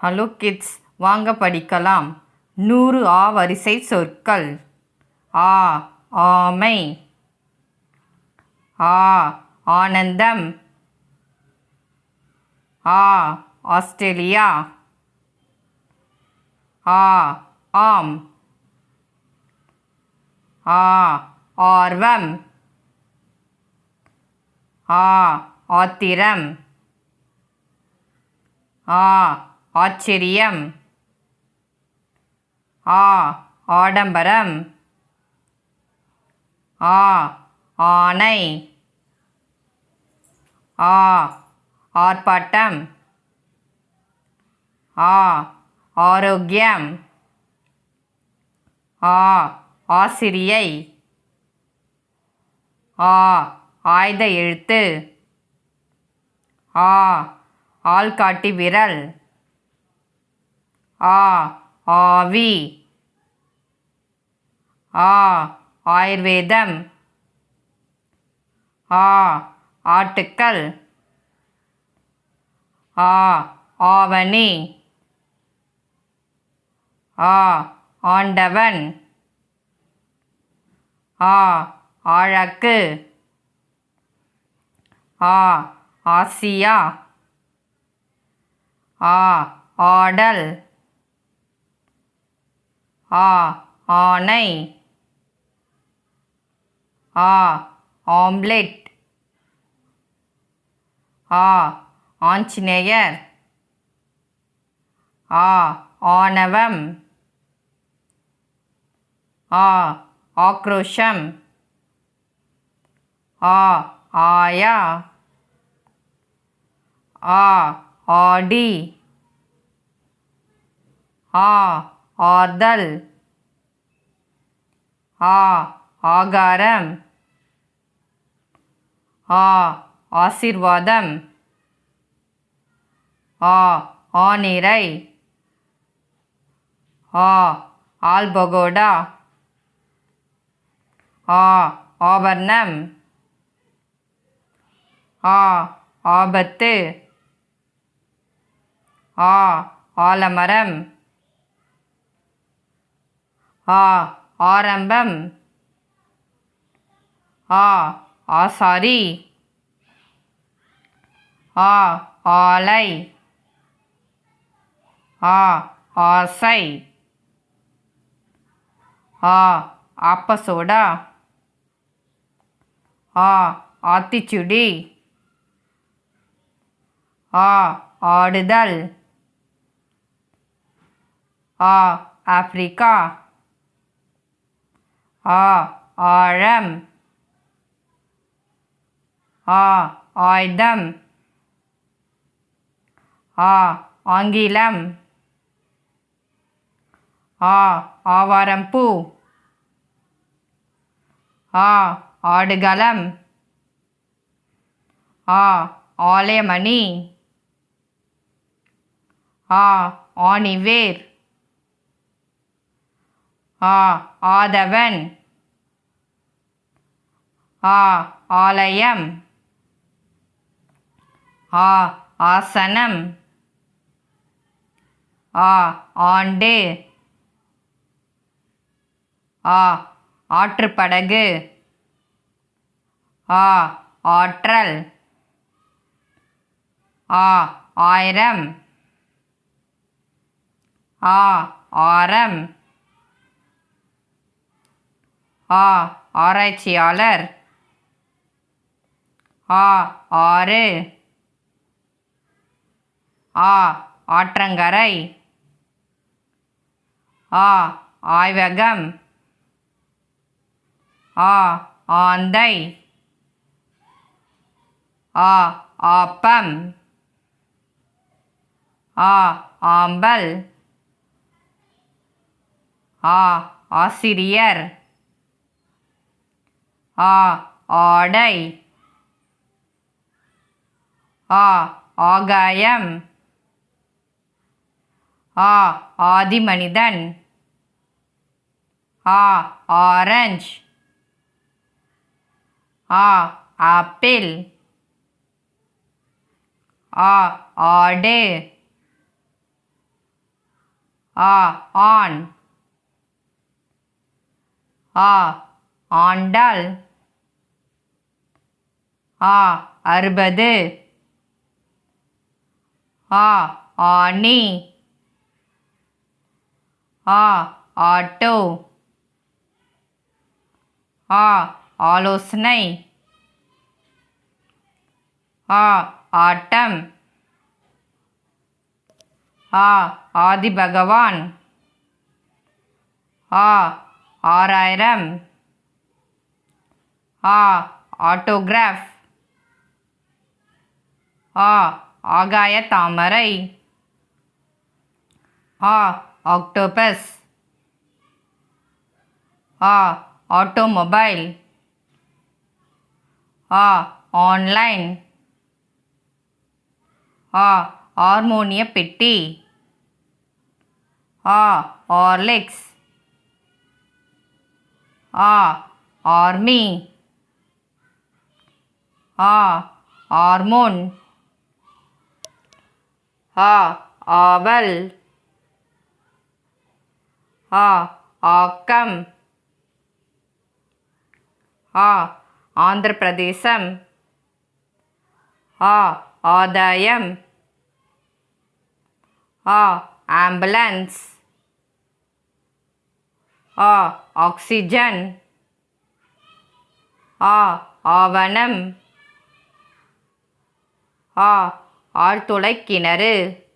Hello kids, வாங்க படிக்கலாம். 100 வரிசை சொற்கள். ஆ ஆமை. ஆ ஆனந்தம். ஆ ஆஸ்திரேலியா. ஆ ஆம். ஆ ஆர்வம். ஆ ஆத்திரம். ஆ ஆச்சரியம். ஆ ஆடம்பரம். ஆ ஆனை. ஆ ஆர்ப்பாட்டம். ஆ ஆரோக்கியம். ஆ ஆசிரியை. ஆ ஆய்த எழுத்து. ஆ ஆள்காட்டி விரல். ஆ ஆவி. ஆ ஆயுர்வேதம். ஆ ஆட்டுக்கள். ஆ ஆவணி. ஆ ஆண்டவன். ஆ ஆழக்கு. ஆ ஆசியா. ஆ ஆடல். ஆ ஆனை. ஆ ஆம்லெட். ஆ ஆஞ்சநேயர். ஆ ஆணவம். ஆ ஆக்ரோஷம். ஆ ஆயா. ஆ ஆடி. ஆ ஆர்தல். ஆ ஆகாரம். ஆ ஆசீர்வாதம். ஆ ஆனிரை. ஆ ஆல்பகோடா. ஆ ஆபரணம். ஆ ஆபத்து. ஆ ஆலமரம். ஆ ஆரம்பம். ஆ ஆசாரி. ஆ ஆலை. ஆ ஆசை. ஆ ஆப்பசோடா. ஆ ஆத்திச்சுடி. ஆ ஆடுதல். ஆ ஆப்பிரிக்கா. ஆ ஆழம். ஆ ஆயுதம். ஆ ஆங்கிலம். ஆ ஆவாரம்பூ. ஆ ஆடுகளம். ஆ ஆலயமணி. ஆ ஆணிவேர். ஆ ஆதவன். ஆ ஆலயம். ஆ ஆசனம். ஆ ஆண்டு. ஆ ஆற்றுப்படகு. ஆ ஆற்றல். ஆ ஆயிரம். ஆ ஆரம். ஆ ஆராய்ச்சியாளர். ஆ ஆறு. ஆ ஆற்றங்கரை. ஆ ஆய்வகம். ஆ ஆந்தை. ஆ ஆப்பம். ஆ ஆம்பல். ஆ ஆசிரியர். ஆ ஆடை. ஆ ஆகாயம். ஆ ஆதிமனிதன். ஆ ஆரஞ்ச். ஆ ஆப்பிள். ஆ ஆடு. ஆண். ஆண்டாள். அறுபது. ஆணி. ஆட்டோ. ஆலோசனை. ஆட்டம். ஆதிபகவான். ஆறாயிரம். ஆட்டோகிராஃப். ஆகாய தாமரை. ஆக்டோபஸ். ஆட்டோமொபைல். ஆன்லைன். ஹார்மோனிய பெட்டி. ஹார்லிக்ஸ். ஆர்மி. ஹார்மோன். ஆவல். ஆக்கம். ஆந்திர பிரதேசம். ஆதாயம். ஆம்புலன்ஸ். ஆக்சிஜன். ஆவணம். ஆழ்துளை கிணறு.